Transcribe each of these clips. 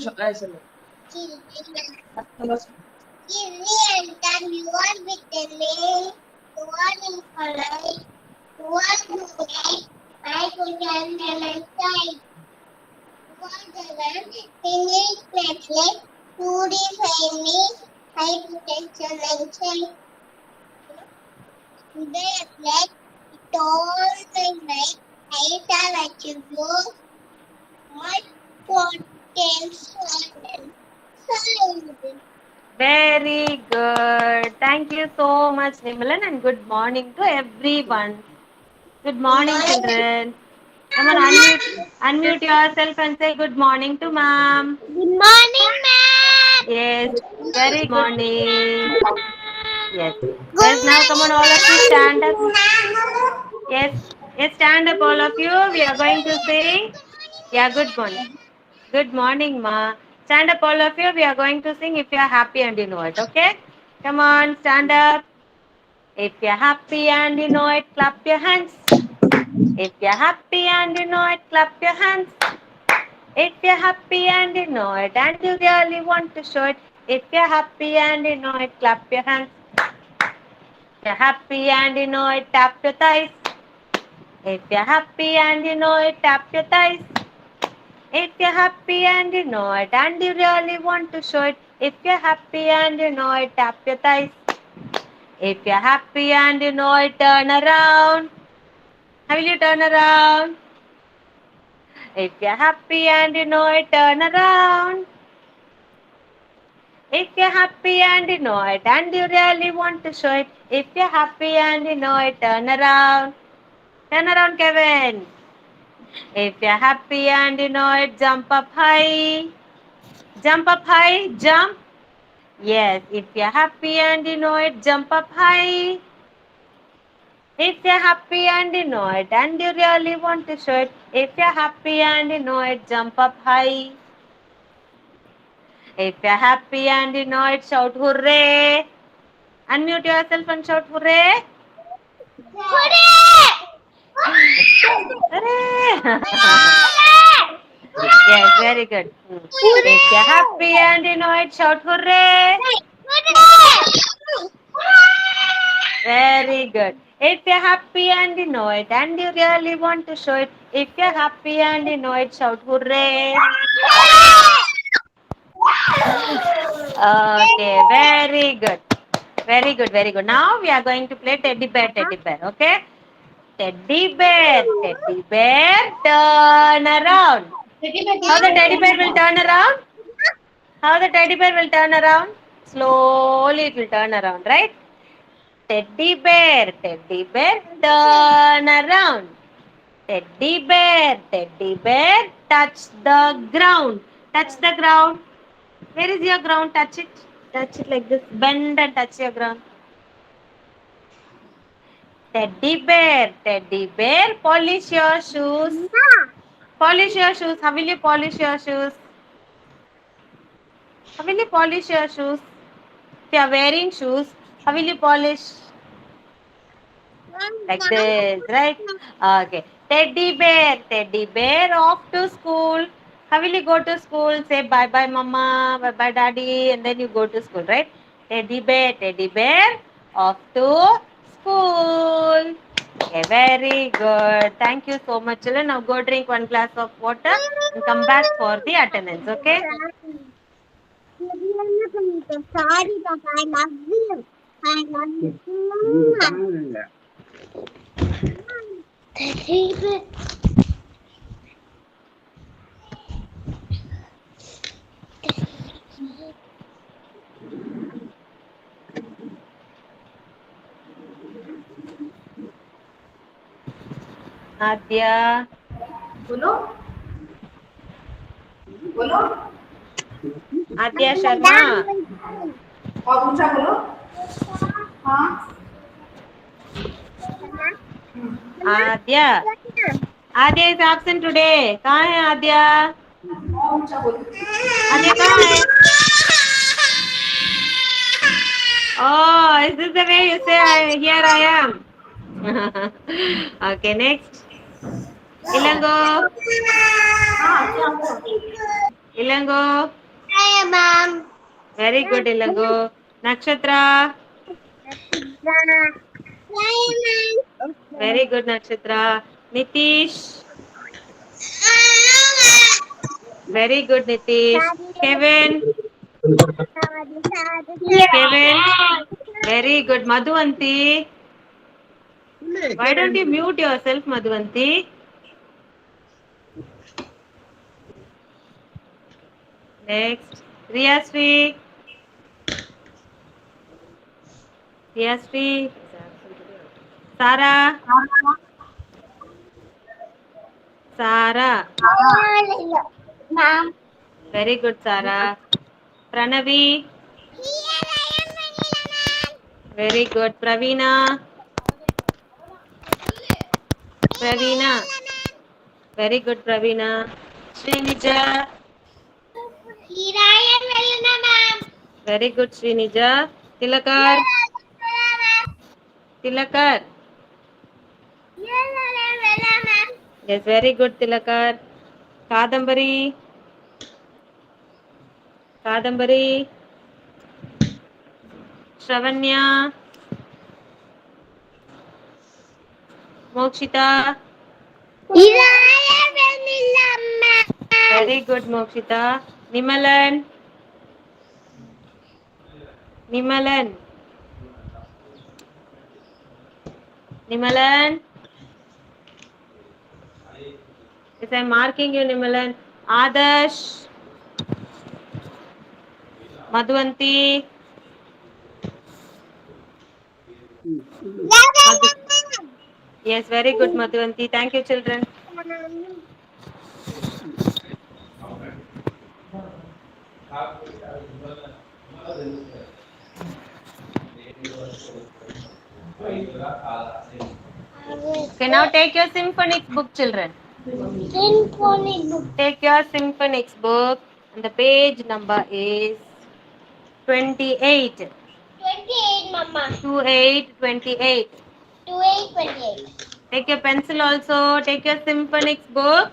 Children, can you all with the name? What is polite? What do I could understand? What the singing platelet, 2D me, hypertension and check. Today I played it all the night. I like you blow my potential. Very good. Thank you so much, Nimilan, and good morning to everyone. Good morning, children. Come on, unmute yourself and say good morning to ma'am. Good morning, ma'am. Yes, very good morning. Yes. Good Yes, now come on, all of you stand up. morning, ma'am. Yes, yes, stand up, all of you. We are going to sing. Yeah, good morning. Good morning, ma. Stand up, all of you. We are going to sing if you are happy and you know it, okay? Come on, stand up. If you're happy and you know it, clap your hands. If you're happy and you know it, clap your hands. If you're happy and you know it, and you really want to show it. If you're happy and you know it, clap your hands. If you're happy and you know it, tap your thighs. If you're happy and you know it, tap your thighs. If you're happy and you know it, and you really want to show it. If you're happy and you know it, tap your thighs. If you're happy and you know it, turn around. How will you turn around? If you're happy and you know it, turn around. If you're happy and you know it, and you really want to show it. If you're happy and you know it, turn around. Turn around, Kevin. If you're happy and you know it, jump up high. Jump up high, jump. Yes, if you're happy and you know it, jump up high. If you're happy and you know it, and you really want to show it. If you're happy and you know it, jump up high. If you're happy and you know it, shout hooray. Unmute yourself and shout hooray. Hooray! Yes, very good. If you're happy and you know it, shout hooray. Very good. If you're happy and you know it, and you really want to show it. If you're happy and you know it, shout hooray. Okay, very good. Very good, very good. Now we are going to play teddy bear, okay? Teddy bear, turn around. How the teddy bear will turn around? How the teddy bear will turn around? Slowly it will turn around, right? Teddy bear, turn around. Teddy bear, touch the ground. Touch the ground. Where is your ground? Touch it. Touch it like this. Bend and touch your ground. Teddy bear, polish your shoes. Polish your shoes. How will you polish your shoes? How will you polish your shoes? If you are wearing shoes, how will you polish? Like this, right? Okay. Teddy bear, off to school. How will you go to school? Say bye bye, mama, bye bye, daddy, and then you go to school, right? Teddy bear, off to school. Okay, very good. Thank you so much, children. Now go drink one glass of water and come back for the attendance, okay? Sorry, but I love you. I love you. Adya. बोलो बोलो Adya Sharma. और ऊंचा बोलो हाँ Adya. Adya is absent today. कहाँ है आद्या? और ऊंचा बोलो आद्या कहाँ है? Oh, is this the way you say here I am? Okay, next. Ilango. हाँ क्या बोलो Ilango. Hi, ma'am. Very good, Ilango. Nakshatra. Hi, ma'am. Very good, Nakshatra. Nitish. Very good, Nitish. Kevin. Kevin. Very good. Madhuvanti. Why don't you mute yourself, Madhuvanti? Next. Riyasri. Riyasri. Sarah. Sarah. Ma'am. Very good, Sarah. Pranavi. Very good. Pravina. Pravina. Very good, Pravina. Srinija. Very good, Srinija. Tilakar. Tilakar. Yes, very good, Tilakar. Kadambari. Kadambari. Shravanya. Mokshita. Very good, Mokshita. Nimalan. Nimalan. Nimalan. Yes, I'm marking you, Nimalan. Adarsh. Madhuvanti. Madhu. Yes, very good, Madhuvanti. Thank you, children. Okay, now take your symphonics book, children. Symphony book. Take your symphonics book, and the page number is 28. 28, Mama. 28, 28. 28, 28. Take your pencil also. Take your symphonics book.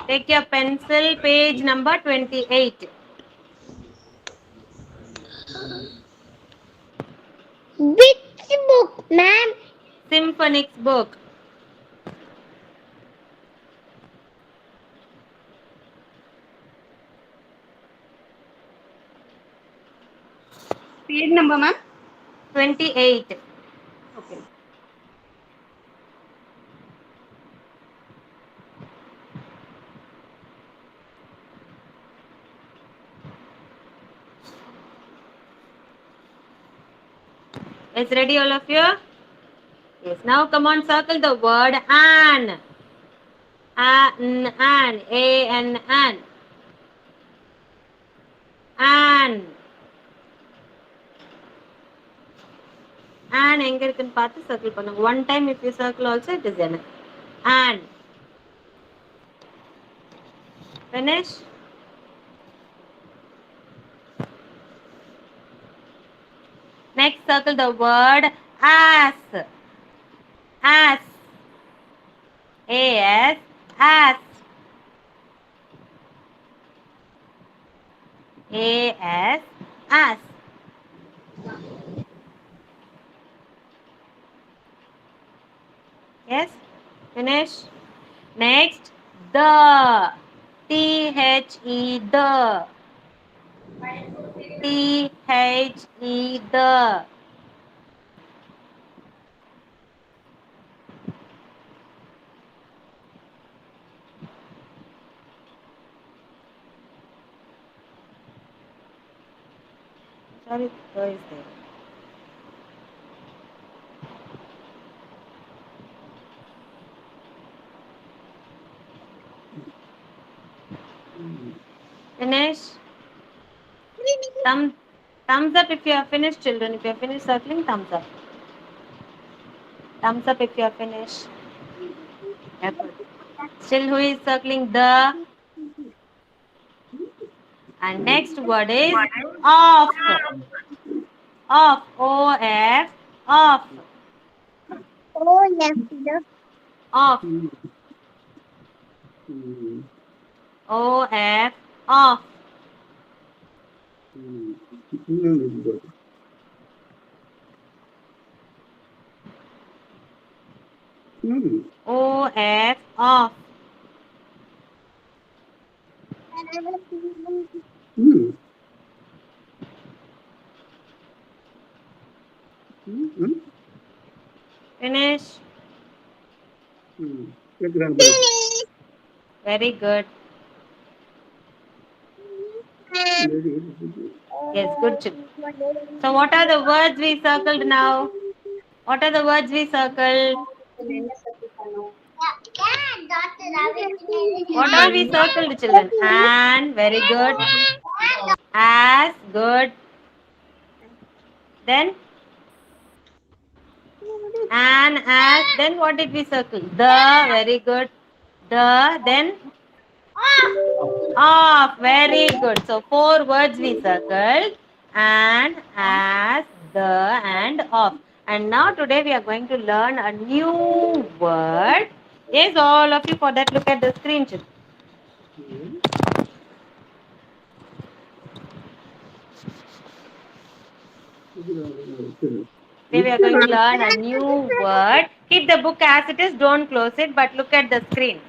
Take your pencil, page number 28. Which book, ma'am? Symphonics book. Page number, ma'am. 28. Okay. Is ready, all of you? Yes. Now come on, circle the word an. An. A-N. An. An. An எங்க இருக்குன்னு பார்த்து circle பண்ணுங்க. One time if you circle also it is enough. An. Finish. Next circle the word as. As. A-S. As. A-S. As. Yes? Finish. Next, the. T-H-E, the. T-H-E, the. Sorry, the is there. Finish. Thumbs up if you have finished, children. If you have finished circling, thumbs up. Thumbs up if you have finished. Still, who is circling the? And next word is off. Off. O-F. Off. Oh, yes. Off. O-F. Off. Good. O-F. Off. Hmm. Hmm. Finish. Grandpa. Very good. Yes, good. So what are the words we circled now? What are the words we circled? What all we circled, children? And, very good. As, good. Then, and, as. Then what did we circle? The, very good. The, then, off. Very good. So 4 words we circled. And, as, the, and off. And now today we are going to learn a new word. Yes, all of you, for that look at the screen, children. Today we are going to learn a new word. Keep the book as it is, don't close it, but look at the screen.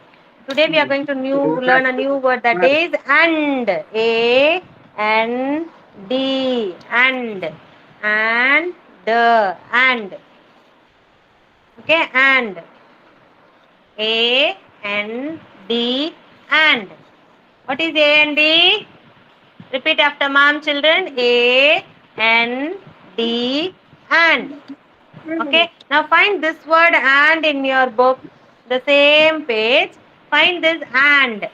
Today we are going to learn a new word, that is and. A N D, and. And the, and. Okay, and. A N D, and. What is A and D? Repeat after mom, children. A N D, and. Okay, now find this word and in your book, the same page. Find this and.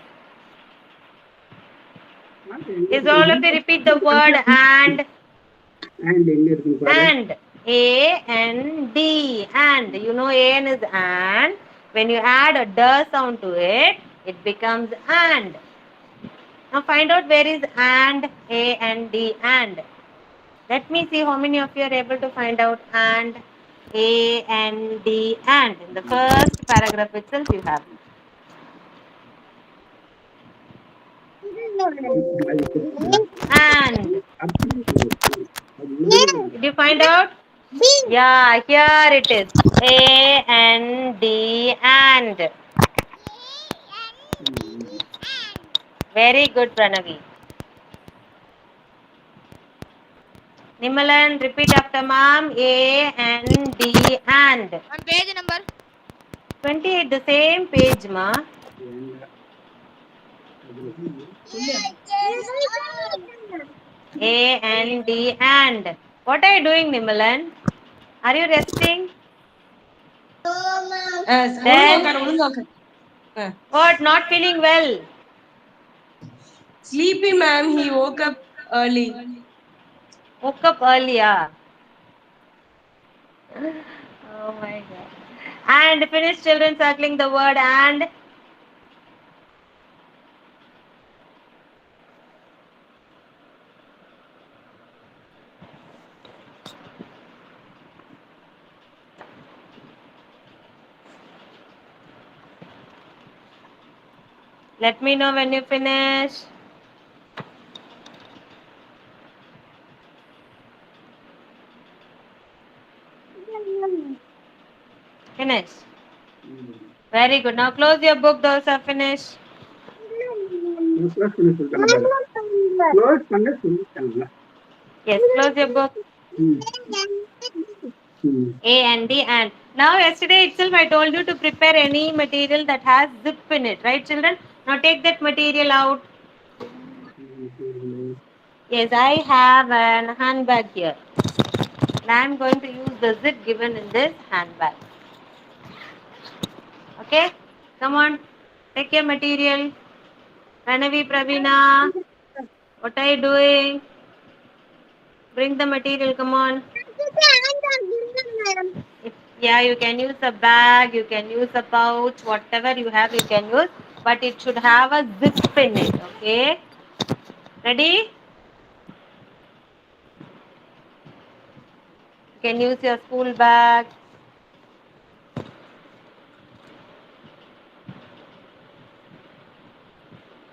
Is all of you repeat the word and. And. A N D, and. You know A-N is and. When you add a D sound to it, it becomes and. Now find out where is and, A N D, and. Let me see how many of you are able to find out and, A N D, and. In the first paragraph itself you have. And. Did you find out? Yeah, here it is. A N D, and. Very good, Pranavi. Nimalan, repeat after mom. A N D, and. On page number 28, the same page, ma. A N D, and. What are you doing, Nimalan? Are you resting? Then what? Not feeling well? Sleepy, ma'am. He woke up early. Woke up earlier. Oh my god. And finish, children, circling the word and. Let me know when you finish. Finish. Very good. Now close your book. Those are finished. Yes, close your book. A and D, and. Now yesterday itself I told you to prepare any material that has zip in it. Right, children? Now take that material out. Yes, I have an handbag here. And I am going to use the zip given in this handbag. Okay? Come on. Take your material. Pranavi, Pravina. What are you doing? Bring the material. Come on. Yeah, you can use a bag. You can use a pouch. Whatever you have, you can use. But it should have a zip in it. Okay? Ready? You can use your school bag.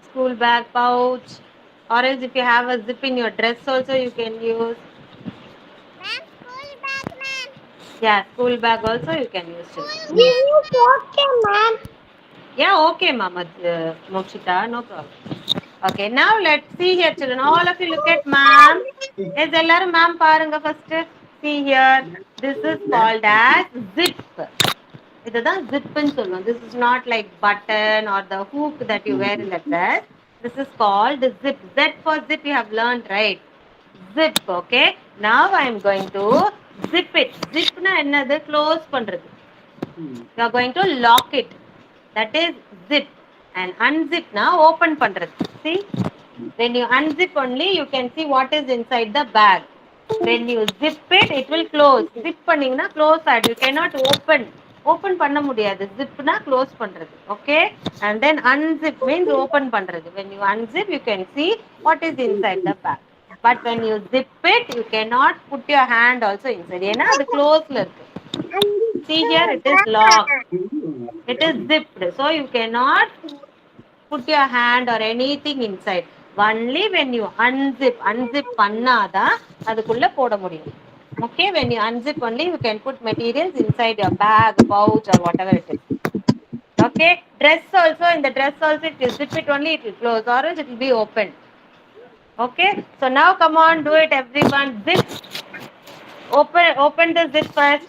School school bag, pouch, or else if you have a zip in your dress also you can use. Ma'am, school bag, ma'am. Yeah, school bag also you can use, children. This is okay, ma'am. Yeah, okay, Mama Mokshita, no problem. Okay, now let's see here, children. All of you look at ma'am. Is ellarum ma'am parunga first? See here. This is called as zip. இதுதான் zipன்னு சொல்லுவோம். This is not like button or the hook that you wear in the dress. This is called zip. Z for zip you have learned, right? Zip, okay? Now I am going to zip it. Zip na என்னது? Close பண்றது. You are going to lock it. That is zip. And unzip na open பண்றது. See? When you unzip only, you can see what is inside the bag. When you zip it, it will close. Zip பண்ணீங்கன்னா close ஆயிடும். You cannot open. Open பண்ண முடியாது. Zip na close பண்றது. Okay? And then unzip means open பண்றது. When you unzip, you can see what is inside the bag. But when you zip it, you cannot put your hand also inside. ஏன்னா அது closeல இருக்கு. See here, it is locked. It is zipped. So you cannot put your hand or anything inside. Only when you unzip பண்ணாதான் அதுக்குள்ள போட முடியும். Okay, when you unzip only you can put materials inside your bag, pouch or whatever it is. Okay, dress also, in the dress also if you zip it only it will close or else it will be open. Okay, so now come on, do it everyone. Zip. Open the zip first.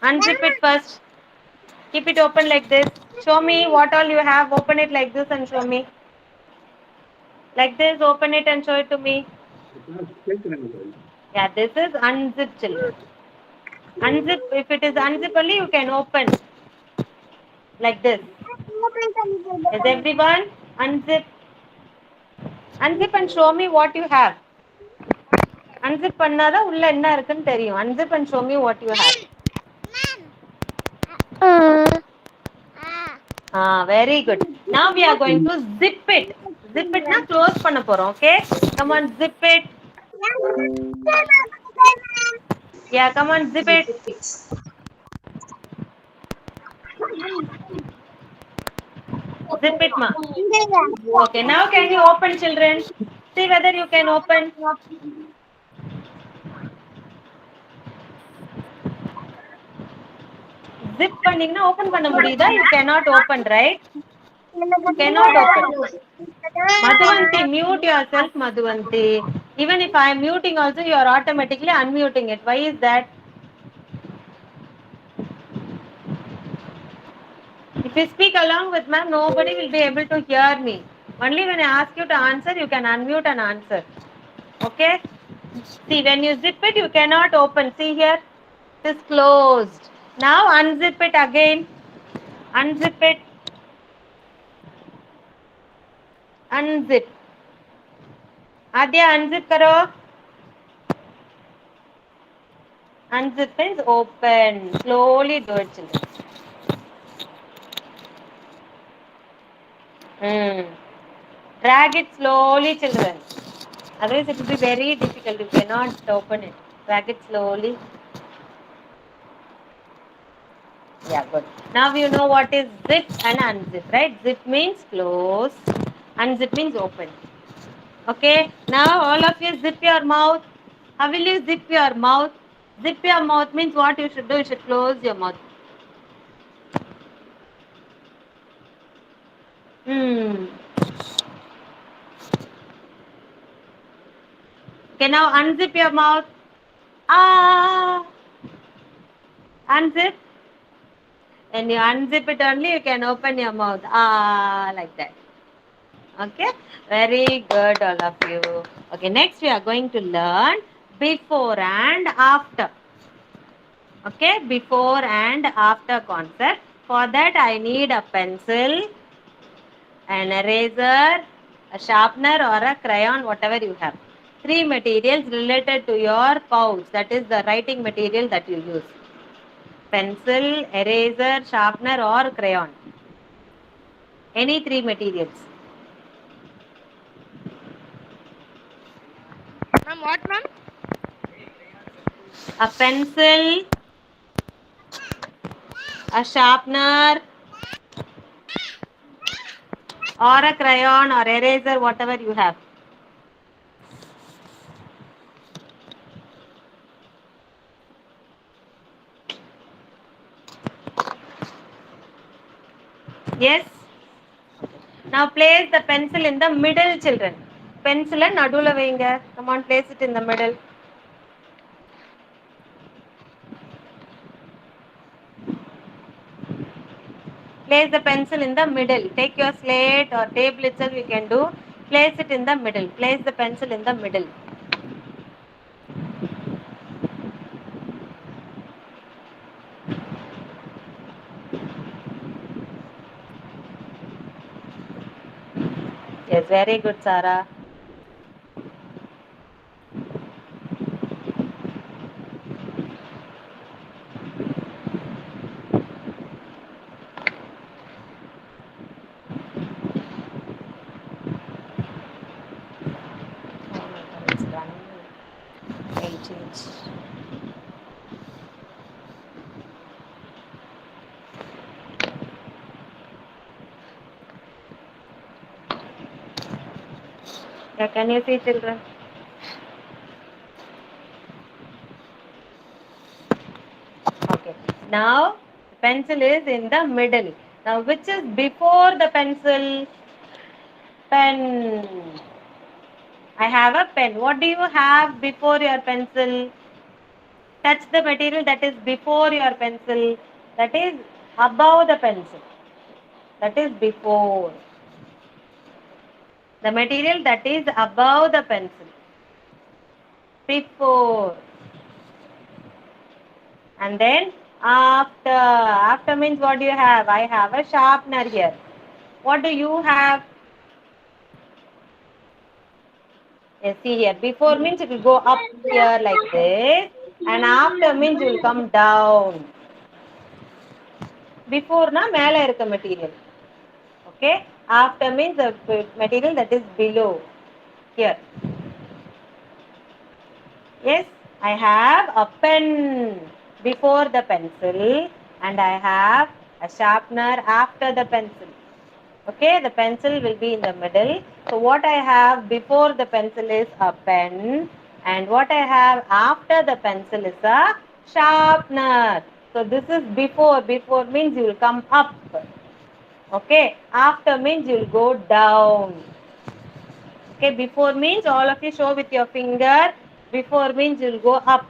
Unzip it first. Keep it open like this. Show me what all you have. Open it like this and show me. Like this, open it and show it to me. Yeah, this is unzip, children. Unzip, if it is unzip only, you can open. Like this. Is everyone? Unzip. Unzip and show me what you have. Unzip பண்ணாதான் உள்ள என்ன இருக்குன்னு தெரியும். Unzip and show me what you have. Very good. Now we are going to zip it. Zip it na close பண்ண போறோம். Okay? Come on, zip it. Yeah, come on, zip it. Zip it, ma. Okay, now can you open, children? See whether you can open. Zip பண்ணீங்கன்னா open பண்ண முடியுதா? You cannot open, right? Cannot open. Madhuvanti, mute yourself, Madhuvanti. Even if I am muting also, you are automatically unmuting it. Why is that? If you speak along with ma'am, nobody will be able to hear me. Only when I ask you to answer, you can unmute and answer. Okay? See, when you zip it, you cannot open. See here? It is closed. Now unzip it again. Unzip it. Unzip. Adya, unzip karo. Unzip means open. Slowly do it, children. Drag it slowly, children. Otherwise, it will be very difficult. You cannot open it. Drag it slowly. Yeah, good. Now you know what is zip and unzip, right? Zip means close. Unzip means open. Okay. Now all of you zip your mouth. How will you zip your mouth? Zip your mouth means what you should do? You should close your mouth. Okay, now unzip your mouth. Unzip. When you unzip it only, you can open your mouth. Like that. Okay, very good, all of you. Okay, next we are going to learn before and after. Okay, before and after concept. For that, I need a pencil, an eraser, a sharpener or a crayon, whatever you have. 3 materials related to your pouch. That is the writing material that you use. Pencil, eraser, sharpener or crayon. Any 3 materials. Ma'am, what, ma'am? A pencil, a sharpener, or a crayon or eraser, whatever you have. Yes. Now place the pencil in the middle, children. Pencil nadula veinga. Come on, place it in the middle. Place the pencil in the middle. Take your slate or table itself, you can do. Place it in the middle. Place the pencil in the middle. Yes, very good, Sarah. It's done. I'll change. Yeah, can you see, children? Okay. Now, the pencil is in the middle. Now, which is before the pencil? Pen. I have a pen. What do you have before your pencil? Touch the material that is before your pencil. That is above the pencil. That is before. The material that is above the pencil. Before. And then after. After means what do you have? I have a sharpener here. What do you have? Yes, see here. Before means it will go up here like this. And after means you will come down. Before na மேல இருக்க material. Okay. After means the material that is below. Here. Yes, I have a pen before the pencil and I have a sharpener after the pencil. Okay, the pencil will be in the middle. So what I have before the pencil is a pen and what I have after the pencil is a sharpener. So this is before. Before means you will come up. Okay, after means you will go down. Okay, before means all of you show with your finger. Before means you will go up.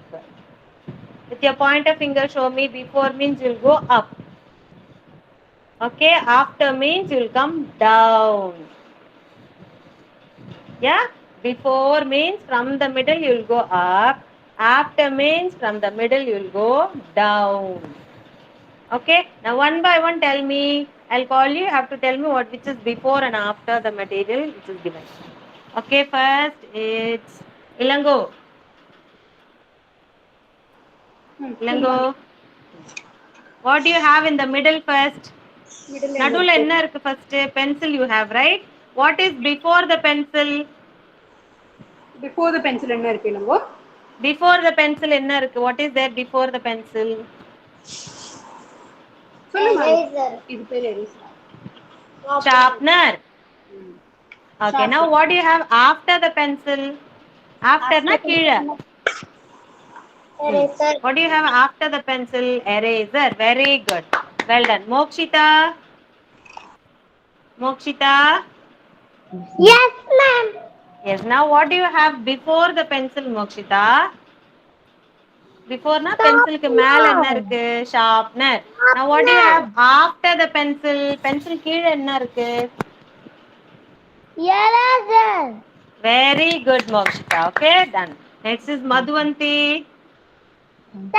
With your pointer finger show me. Before means you will go up. Okay, after means you will come down. Yeah, before means from the middle you will go up. After means from the middle you will go down. Okay, now one by one tell me. I'll call you. You have to tell me what which is before and after the material which is given. Okay, first it's Ilango. Ilango. What do you have in the middle first? Nadula enna irukku first? Pencil you have, right? What is before the pencil? Before the pencil என்ன இருக்கு நம்ம? Before the pencil enna irukku? What is there before the pencil? சொல்லுங்க. Eraser. இது பேர் eraser. Sharpener. Okay, now Sharpener. what do you have after the pencil? After na keela. Eraser. What do you have after the pencil? Eraser. Very good. Well done. Mokshita. Mokshita. Yes, ma'am. Yes, now what do you have before the pencil, Mokshita? Before na pencil ku மேல என்ன இருக்கு? Sharpener. Now what do you have after the pencil? Pencil கீழ என்ன இருக்கு? Eraser. Very good, Mokshita. Okay, done. Next is Madhuvanti.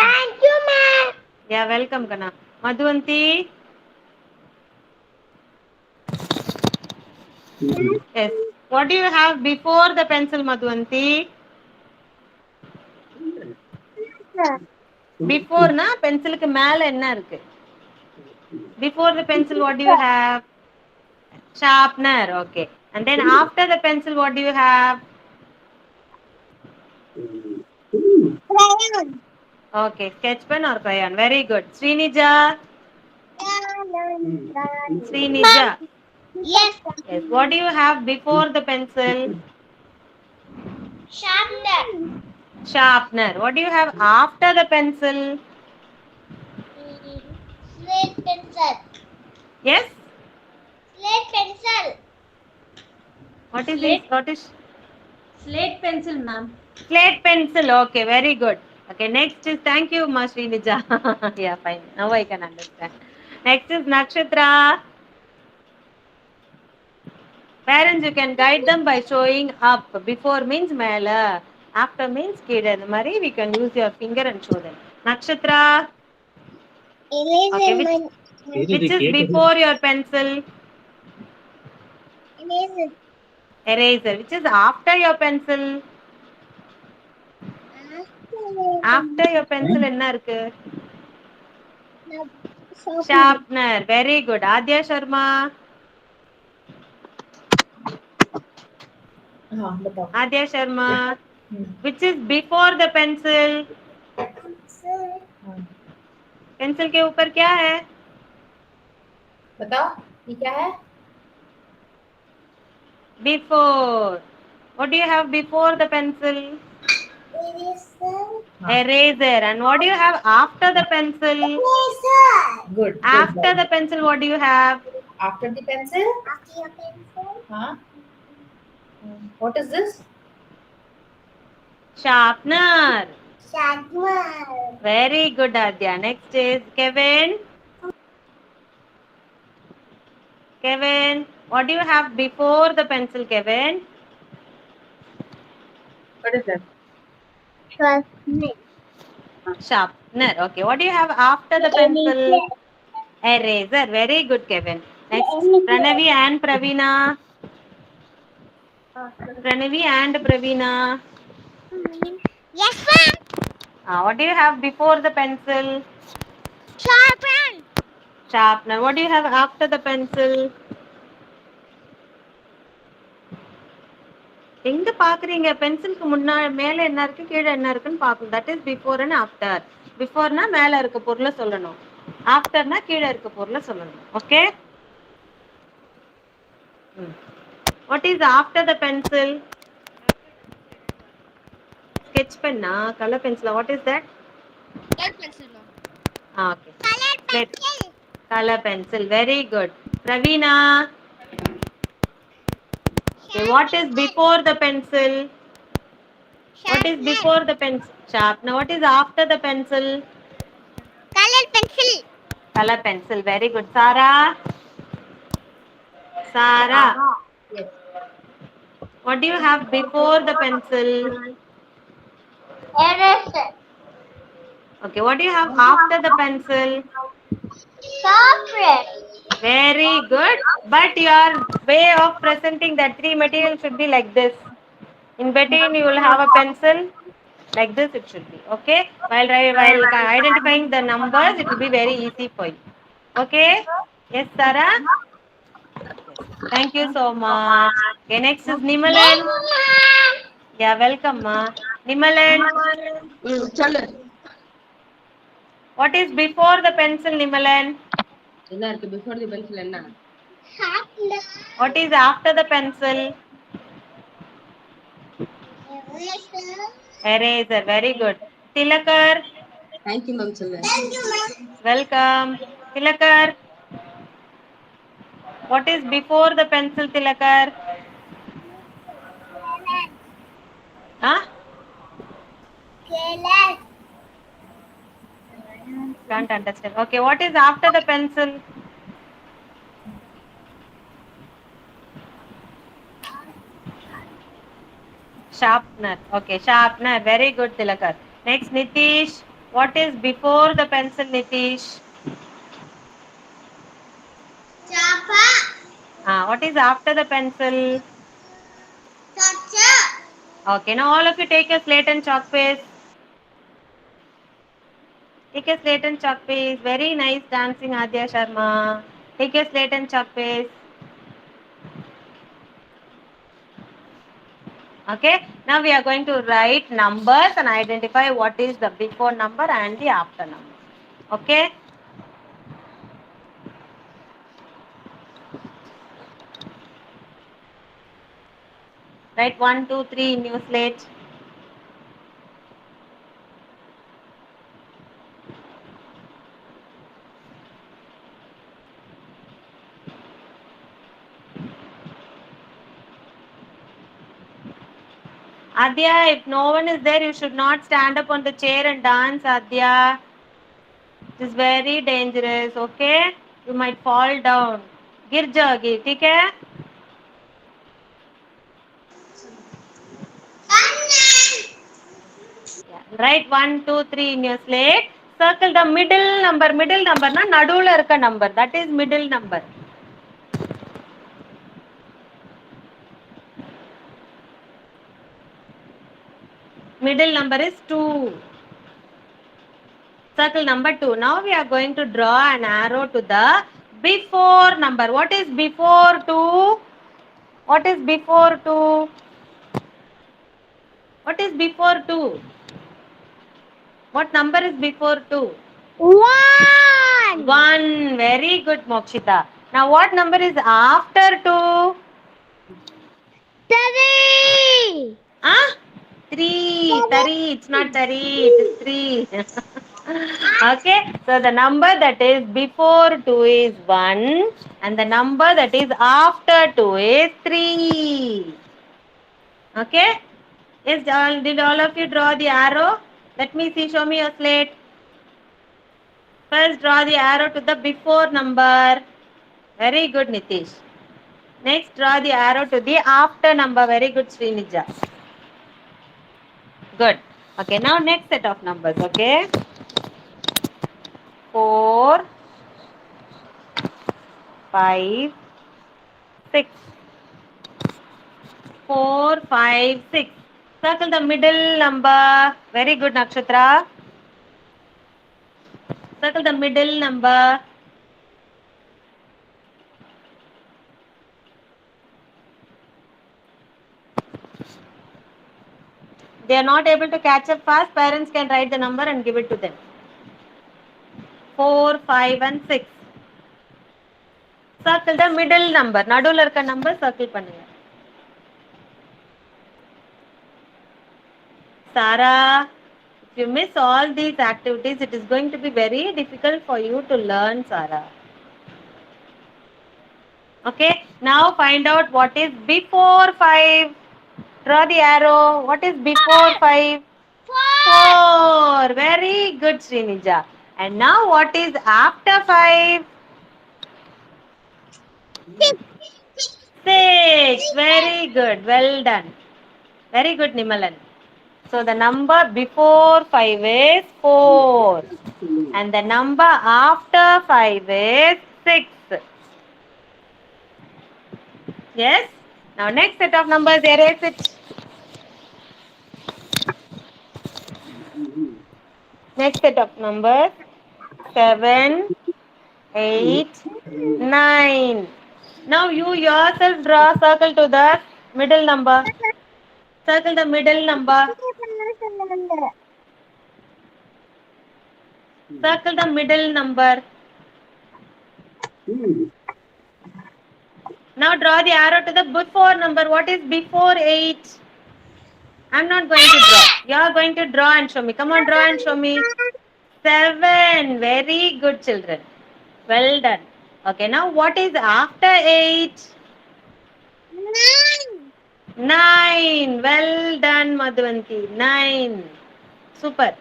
Thank you, ma'am. Yeah, welcome, Kana. Madhuvanti. Yes. What do you have before the pencil, Madhuvanti? Before na pencil ku மேல என்ன இருக்கு? Before the pencil, what do you have? Sharpener. Okay. And then after the pencil, what do you have? Crayon. Okay, sketch pen or crayon. Very good. Srinija. Srinija. Yes. Yes. What do you have before the pencil? Sharpener. Sharpener. What do you have after the pencil? Slate pencil. Yes. Slate pencil. What is this? What is Slate pencil, ma'am. slate pencil? Okay, very good. Okay, next is thank you, Ma Srinija. Yeah, fine. Now I can understand. Next is Nakshatra. Parents, you can guide them by showing up. Before means mela. After means kid. Mari, we can use your finger and show them. Nakshatra. Okay, which is before your pencil? Eraser. Eraser. Which is after your pencil? After your pencil என்ன இருக்கு? Sharpener. Very good. Adya Sharma. Adya Sharma. Which is before the pencil? Pencil के ऊपर क्या है? बताओ ये क्या है? Before. What do you have before the pencil? Eraser. And what do you have after the pencil? Good. After the pencil, what do you have? After the pencil? Huh? What is this? Sharpener. Sharpener. Very good, Adya. Next is Kevin. Kevin, what do you have before the pencil, Kevin? What is that? Sharpener. Okay. What do you have after the pencil? Eraser. Very good, Kevin. Next, Pranavi and Pravina. Pranavi and Pravina. Yes, ma'am. What do you have before the pencil? Sharpen. Sharpener. What do you have after the pencil? எங்க பாக்குறீங்க பென்சிலுக்கு முன்னாடி மேல என்ன இருக்கு கீழே என்ன இருக்குன்னு பாக்கணும். That is before and after. பிஃபோர்னா மேல இருக்க பொருளை சொல்லணும், ஆஃப்டர்னா கீழே இருக்க பொருளை சொல்லணும். Okay. What is after the pencil? Sketch பென்னா, கலர் பென்சிலா? What is that? Color pencil, ma'am. Okay. Color pencil. Color pencil. Very good. Pravina. Okay, what is before the pencil? What is before the pencil? Sharpener. What is after the pencil? Color pencil. Color pencil. Very good. Sarah. Sarah. Yes. What do you have before the pencil? Eraser. Okay, what do you have after the pencil? Sharpen. Very good. But your way of presenting that three materials should be like this. In between, you will have a pencil. Like this, it should be. Okay. While identifying the numbers, it will be very easy for you. Okay. Yes, Sarah. Thank you so much. Okay, next is Nimalan. Yeah, welcome, ma. Nimalan. சொல்லு. What is before the pencil, Nimalan? என்ன இருக்கு before the pencil என்ன? Sharpener. What is after the pencil? Eraser. Eraser. Very good. Tilakar. Thank you, ma'am. சொல்லு. Thank you, ma'am. Welcome. Tilakar. What is before the pencil, Tilakar? Huh? Color. Can't understand. Okay, what is after the pencil? Sharpener. Okay, sharpener. Very good, Tilakar. Next, Nitish. What is before the pencil, Nitish? Chapa. What is after the pencil? Toucher. Okay, now all of you take a slate and chalk piece. Take a slate and chalk piece. Very nice dancing, Adya Sharma. Take a slate and chalk piece. Okay, now we are going to write numbers and identify what is the before number and the after number. Okay. Write 1, 2, 3 in your slate. Adya, if no one is there, you should not stand up on the chair and dance, Adya. It is very dangerous, okay? You might fall down. गिर जाओगी, ठीक है? Yeah. Write 1, 2, 3 in your slate. Circle the middle number. Middle number na நடுவுல இருக்க number. That is middle number. Middle number is 2. Circle number 2. Now we are going to draw an arrow to the before number. What is before 2? What is before 2? What is before 2? What number is before 2? 1. 1. Very good, Mokshita. Now what number is after 2? 3. Huh? 3. Tari. It's not tari. It is 3. Okay. So the number that is before 2 is 1. And the number that is after 2 is 3. Okay. Yes, did all of you draw the arrow? Let me see. Show me your slate. First draw the arrow to the before number. Very good, Nitish. Next draw the arrow to the after number. Very good, Srinija. Good. Okay, now next set of numbers, okay? 4, 5, 6. 4, 5, 6. Circle the middle number. Very good, Nakshatra. Circle the middle number. They are not able to catch up fast. Parents can write the number and give it to them. 4, 5 and 6. Circle the middle number. நடுவுல இருக்க number circle பண்ணுங்க. Sarah, if you miss all these activities, it is going to be very difficult for you to learn, Sarah. Okay, now find out what is before 5. Draw the arrow. What is before 5? 4. Very good, Srinija. And now what is after 5? 6. Very good. Well done. Very good, Nimalan. So the number before 5 is 4. And the number after 5 is 6. Yes? Now next set of numbers, erase it. Next set of numbers, 7, 8, 9. Now you yourself draw a circle to the middle number. Circle the middle number. Circle the middle number. Now draw the arrow to the before number. What is before 8? I'm not going to draw. You are going to draw and show me. Come on, draw and show me. 7. Very good, children. Well done. Okay, now what is after 8? 9. Well done, Madhuvanti. 9. Super.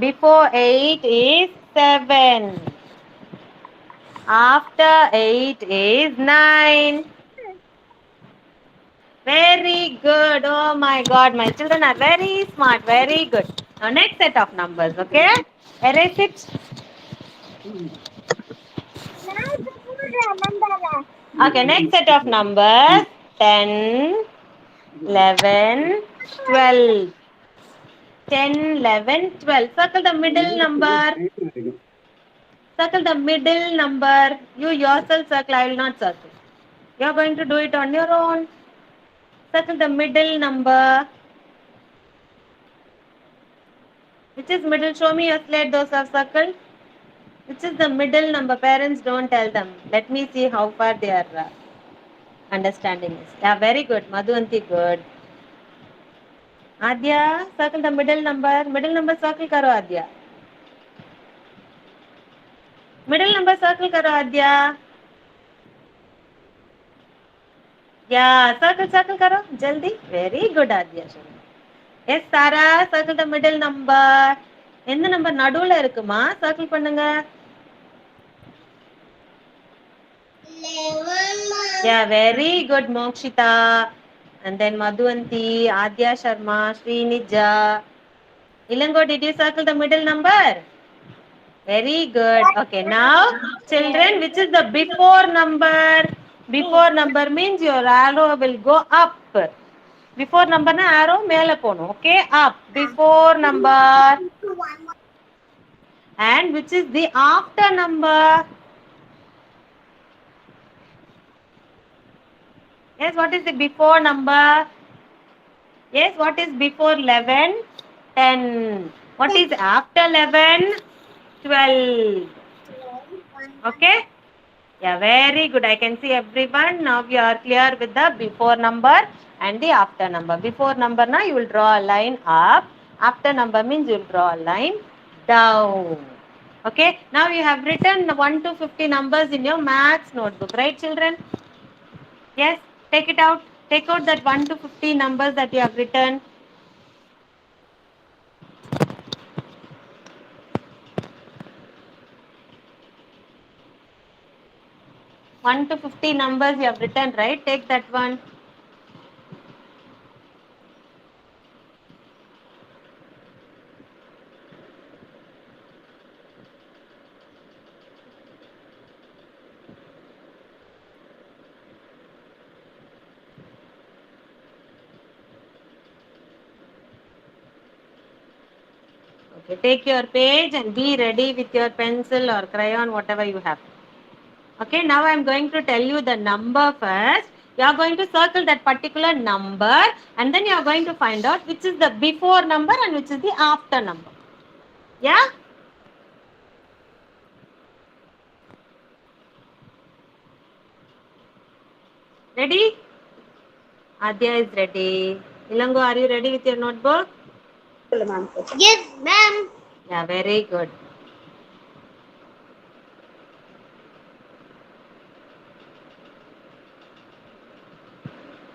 Before 8 is 7. After 8 is 9. Very good. Oh my God, my children are very smart. Very good. Now next set of numbers, okay? Erase it. Okay, next set of numbers. 10, 11, 12. 10, 11, 12. Circle the middle number. Circle the middle number. You yourself circle. I will not circle. You are going to do it on your own. Circle the middle number. Which is middle? Show me your slate, those are circled. Which is the middle number? Parents, don't tell them. Let me see how far they are. Understanding is. Yeah, very good. Madhuvanti, good. Adya, circle the middle number. Middle number circle karo Adya. Middle number circle karo Adya. Yeah, circle karo. Jaldi. Very good Adya. Yes, Sara, circle the middle number. எந்த number நடுவுல இருக்குமா circle பண்ணுங்க. 11. Yeah, very good Mokshita. And then Madhuvanti, Adya Sharma, Srinija. Ilango, did you circle the middle number? Very good. Okay, now children, which is the before number? Before number means your arrow will go up. Before number na arrow mele pono. Okay, up. Before number. And which is the after number? Yes, what is the before number? Yes, what is before 11? 10. What is after 11? 12. Okay? Yeah, very good. I can see everyone. Now you are clear with the before number and the after number. Before number na you will draw a line up. After number means you will draw a line down. Okay? Now you have written 1 to 50 numbers in your maths notebook. Right, children? Yes? Take it out. Take out that 1 to 50 numbers that you have written. One to 50 numbers you have written, right? Take that one. Okay, take your page and be ready with your pencil or crayon, whatever you have. Okay, now I am going to tell you the number first. You are going to circle that particular number and then you are going to find out which is the before number and which is the after number. Yeah? Ready? Adya is ready. Ilango, are you ready with your notebook? Yes, ma'am. Yeah, very good.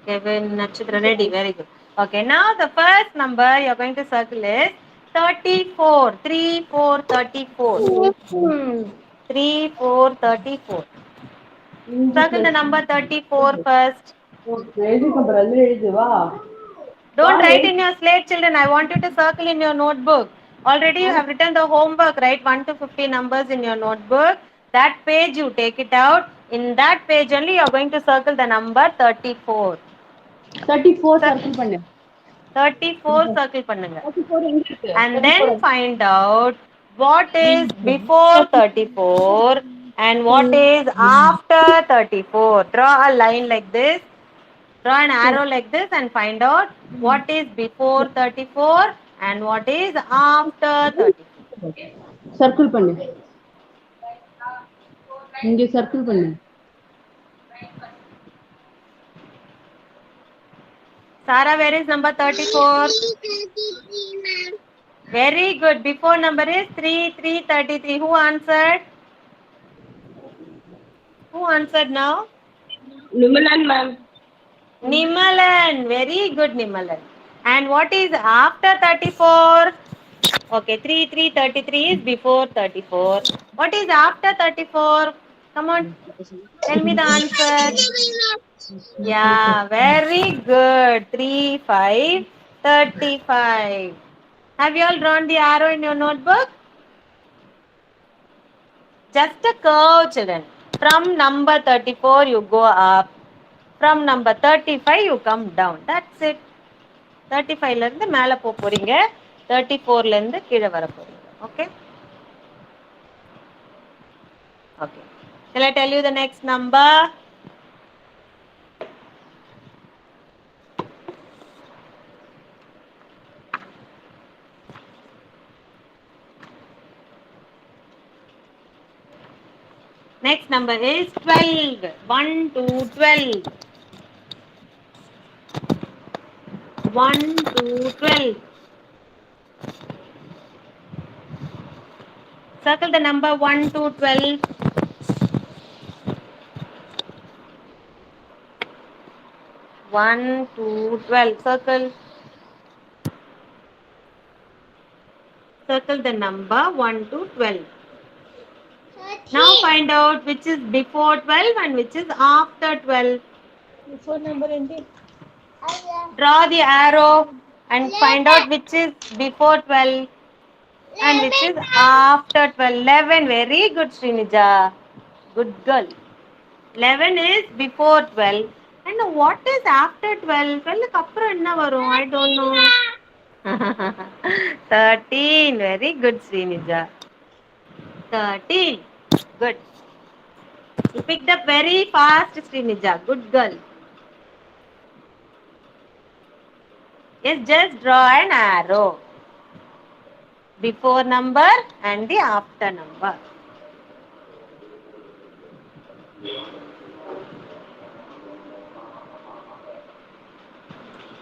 Kevin, Nakshatra, ready, very good. Okay, now the first number you are going to circle is 34. 3, 4, 34. 3, 4, 34. Circle the number 34 first. Don't write in your slate, children. I want you to circle in your notebook. Already you have written the homework, right? 1 to 50 numbers in your notebook. That page you take it out. In that page only you are going to circle the number 34. 34 circle பண்ணு 34 circle பண்ணுங்க. 34 எங்க இருக்கு And then find out what is before 34 and what is after 34. Draw a line like this. Draw an arrow like this and find out what is before 34 and what is after 34. Circle பண்ணு இங்க circle பண்ணு Sara, where is number 34? Very good. Before number is 3, 3, 33. Who answered? Who answered now? Nimalan ma'am Nimalan. Very good, Nimalan. And what is after 34? Okay, 3, 3, 33 is before 34. What is after 34? Come on, tell me the answer. Yeah, very good. 3, 5, 35. Have you all drawn the arrow in your notebook? Just a curve, children. From number 34, you go up. From number 35, you come down. That's it. 35 ல இருந்து மேல போறீங்க. 34 ல இருந்து கீழ வர போறீங்க. Okay? Okay. Shall I tell you the next number? Next number is 12. 1 to 12. 1 to 12. Circle the number 1 to 12. 1 to 12. Circle the number 1 to 12. Now find out which is before 12 and which is after 12. Before number enti? Draw the arrow and find out which is before 12 and which is after 12. 11. Very good, Srinija. Good girl. 11 is before 12. And what is after 12? 12 க்கு அப்புறம் என்ன வரும்? I don't know. 13. Very good, Srinija. 13. Good. You picked up very fast, Srinija. Good girl. Yes, just draw an arrow. Before number and the after number.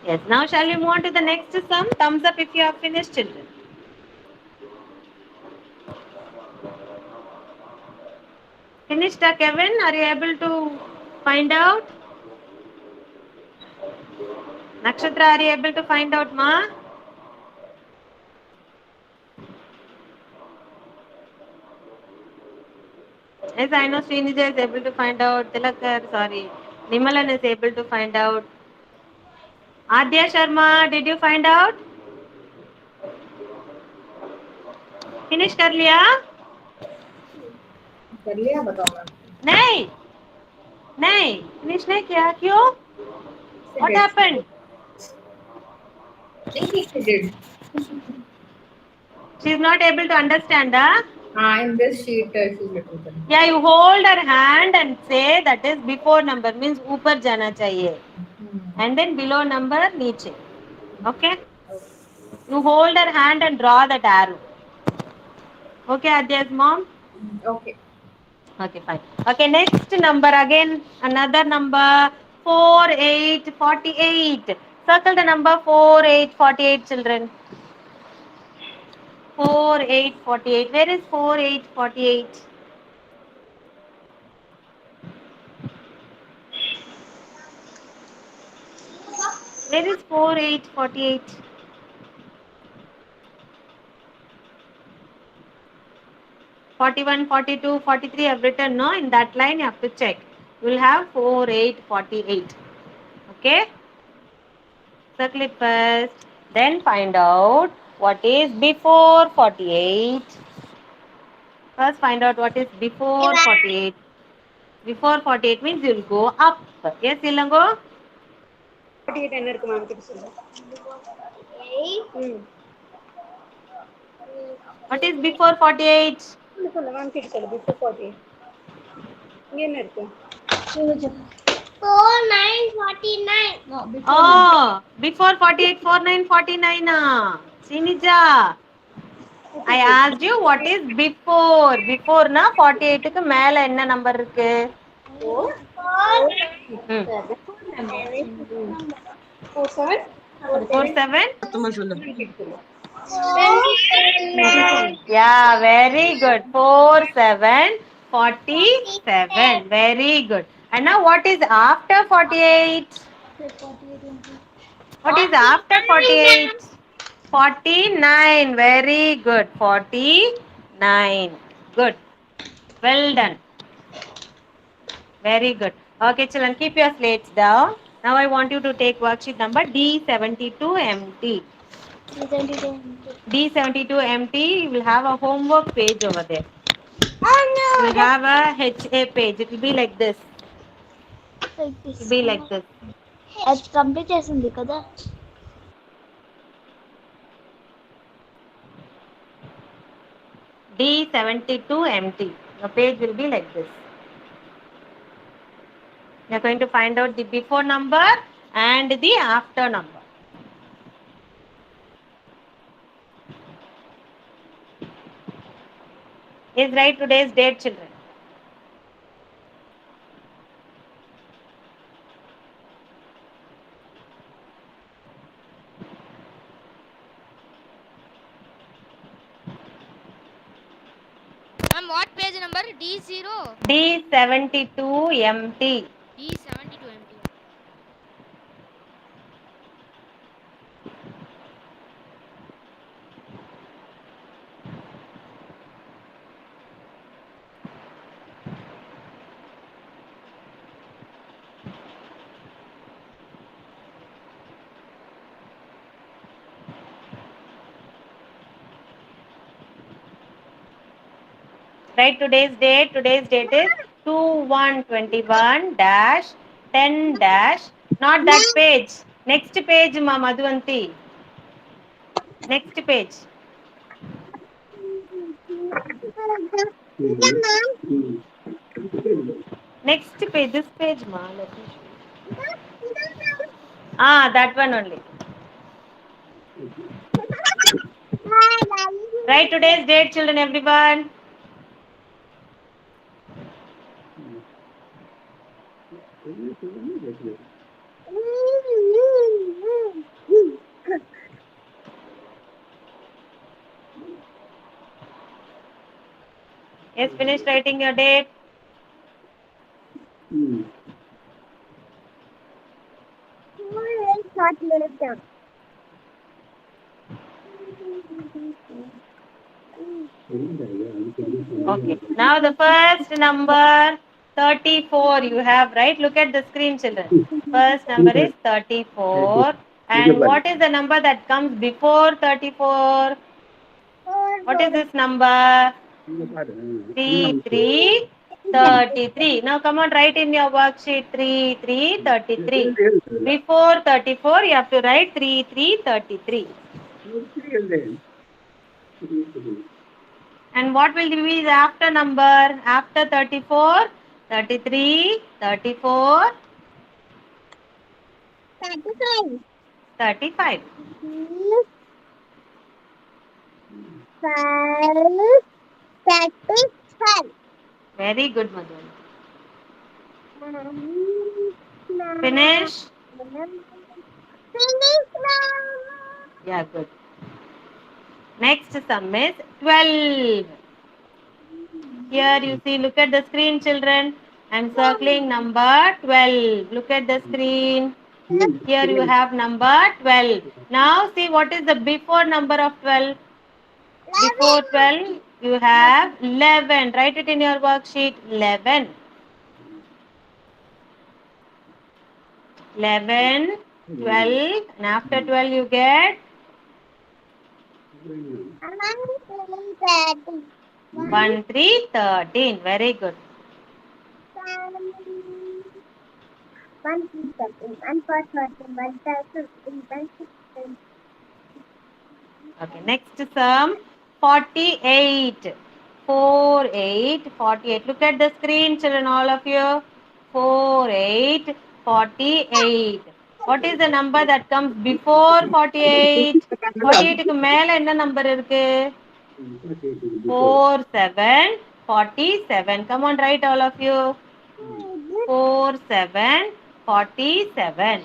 Yes, now shall we move on to the next sum? Thumbs up if you have finished, children. Finished, Kevin? Are you able to find out? Nakshatra, are you able to find out, ma? Yes, I know Srinija is able to find out. Tilakar, sorry. Nimalan is able to find out. Adya Sharma, did you find out? Finish कर लिया? कर लिया बताओ ma'am. नहीं, नहीं. Finish नहीं किया. क्यों? What happened? नहीं ठीक से did. She is not able to understand, huh? In this sheet she's written. Yeah, you hold her hand and say that is before number means ऊपर जाना चाहिए. And then below number नीचे. Okay? You hold her hand and draw that arrow. Okay, Adya's mom? Okay. Okay, fine. Okay, next number again, another number 4, 8, 48. Circle the number 4, 8, 48, children. 4, 8, 48. Where is 4, 8, 48? Where is 4, 8, 48? 41, 42, 43 I've written, no? In that line you have to check. You will have 4, 8, 48. Okay? Circle it first. Then find out what is before 48. First find out what is before 48. Before 48 means you will go up. Yes, Ilango? 48 என்ன இருக்கு ma'am கிட்ட சொல்லுங்க. What is before 48? சொல்லுங்க ma'am கிட்ட சொல்லுங்க. before 48 இங்க என்ன இருக்கு? 4, 9, 49. No, before Oh, before 48, 4, 9, 49. Sinija. I asked you what is before. Before na 48 க்கு மேல என்ன நம்பர் இருக்கு? 4 Hmm. 47 47? சுத்தமா சொல்லு. Yeah, very good. 4, 7, 47. Very good. And now what is after 48? What is after 48? 49. Very good. 49. Good. Well done. Very good. Okay, children, keep your slates down. Now I want you to take worksheet number D72 empty. D72 empty. You will have a homework page over there. Oh no. You will have a HA page. It will be like this. Like this. It will be like this. అది complete చేసింది కదా. D72 empty. The page will be like this. You are going to find out the before number and the after number. Is write today's date, children. what page number? D0? D72 empty. D72 empty. Write today's date. Today's date is 2/1/21 dash 10 dash. Not that page. Next page, Ma Madhuvanti. Next page. Next page. This page, Ma. Let me show you. That one only. Write today's date, children, everyone. Yes, finish writing your date. Okay. Now the first number 34 you have, right? Look at the screen, children. First number is 34. And what is the number that comes before 34? What is this number? 33. Now come on, write in your worksheet 33. Before 34, you have to write 33. And what will be the after number? After 34, 33, 34, 35. 35. Very good, Madhu. Finish? Yeah, good. Next sum is 12. Here you see, look at the screen, children. I'm circling number 12. Look at the screen. Here you have number 12. Now see what is the before number of 12. Before 12 you have 11. Write it in your worksheet. 11. 11, 12, and after 12 you get 1, 3, 13. Very good. 1, 3, 13, 1, 4, 13, 1, 5, 15, 1, 16. Okay, next sum 48. 48. Look at the screen, children, all of you. 48. What is the number that comes before 48? 48 க்கு மேல என்ன number இருக்கு? 4, 7, 47. Come on, write all of you. 4, 7, 47.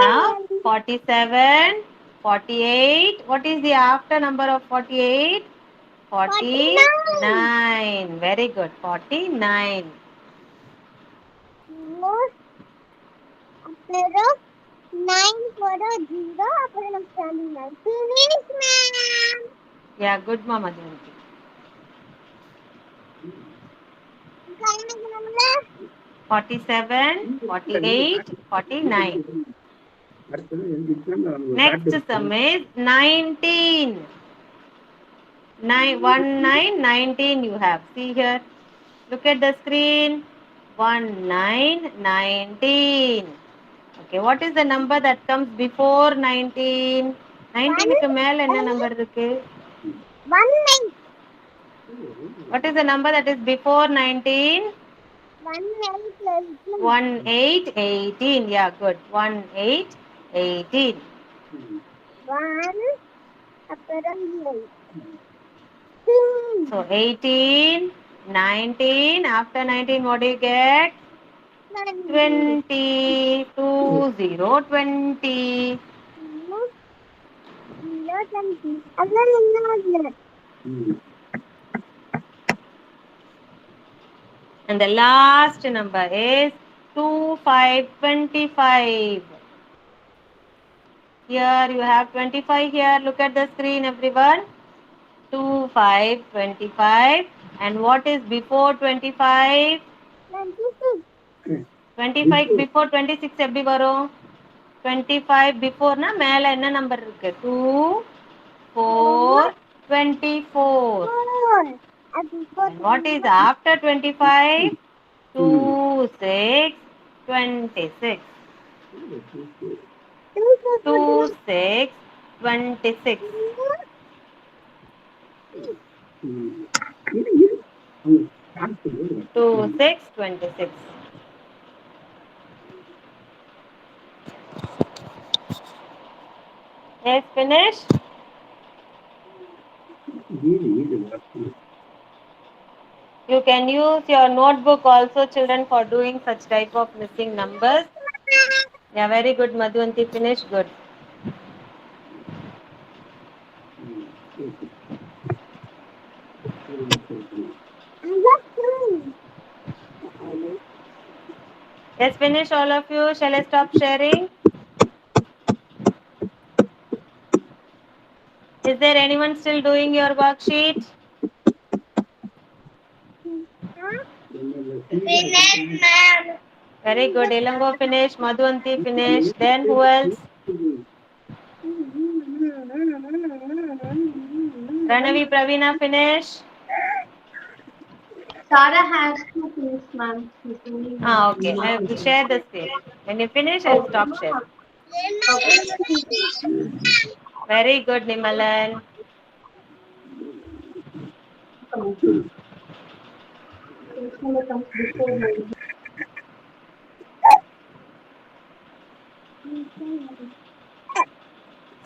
Now 47, 48. What is the after number of 48? 49. Very good. 49. Pero 9 for a 0, அப்புறம் நம்ம standing 9. Finish, ma'am. Yeah, good, Mama Jayanti. கணக்கு நம்மள 47, 48, 49. Next sum is 19. 19 you have. See here. Look at the screen. 19. Okay, what is the number that comes before 19? 19 க்கு மேல என்ன number இருக்கு? 19. What is the number that is before 19? 18, 18. Yeah, good. 18, 18. 1 அப்புறம் 8. So 18, 19. After 19, what do you get? 20. 2 0 20. And the last number is 2 5 25. Here you have 25 here. Look at the screen, everyone. 2 5 25. And what is before 25? 25 before 26 எப்படி வரும்? 25 before na மேல என்ன number இருக்கு? 2 4 24. And what is after 25? 2 6 26. 2 6 26. 2 6 26. Yes, finish. You can use your notebook also, children, for doing such type of missing numbers. Yeah, very good, Madhuvanti. Finish. Good. Yes, finish all of you. Shall I stop sharing? Is there anyone still doing your worksheet? Finish, ma'am. Very good. Ilango finish. Madhuvanti finish. Then who else? Pranavi, Pravina finish. Sarah has to finish, ma'am. Okay. I will share the screen. When you finish, I'll stop sharing. Very good, Nimalan.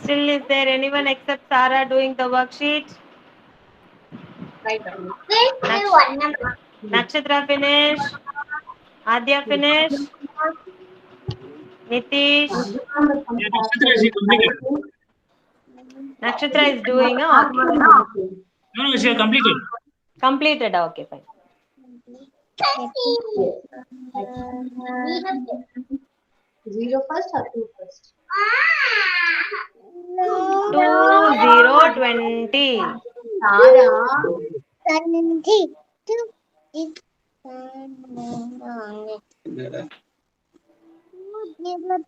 Still, is there anyone except Sarah doing the worksheet? Right. Nakshatra finish. Adya finish. Nitish. Nakshatra is doing. Okay. No, she has completed. Completed. Okay, fine. Zero first or two first? 2 0 20. Sarah.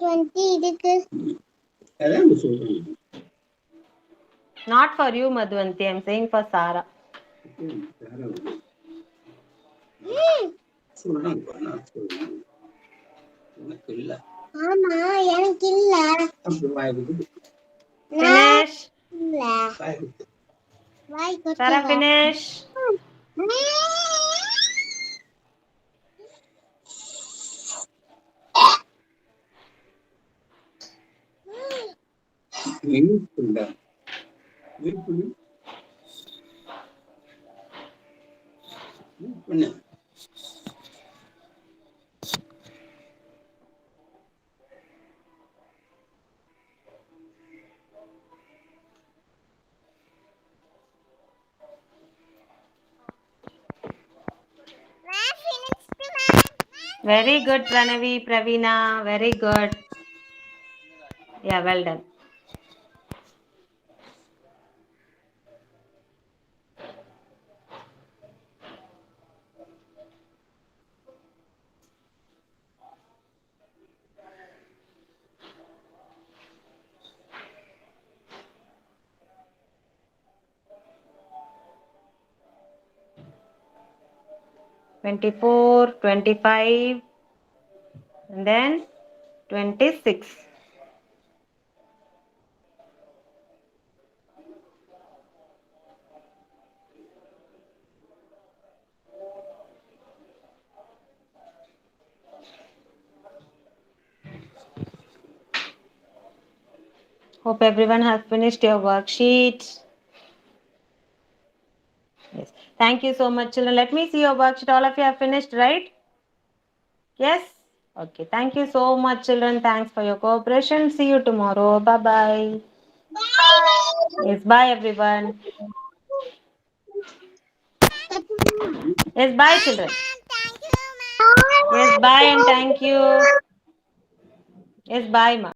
20 இருக்கு. அதான் சொல்றேன். Not for you, Madhuvanti. I'm saying for Sarah. சொல்றேன் நான் சொல்றேன். உனக்கு இல்ல. ஆமா எனக்கு இல்ல. அப்படி வாய்க்கு. Finish. இல்ல. வாய்க்கு. வாய் கொட்டு. Sarah finish. வீட்டுல வீட்டுல பண்ணு. Very good, Pranavi, Pravina. Very good. Yeah, well done. $24, $25, and then $26. Hope everyone has finished your worksheet. Yes. Thank you so much, children. Let me see your worksheet. All of you have finished, right? Yes? Okay. Thank you so much, children. Thanks for your cooperation. See you tomorrow. Bye bye. Bye. Yes. Bye everyone. Yes. Bye children. Yes. Bye and thank you. Yes. Bye ma.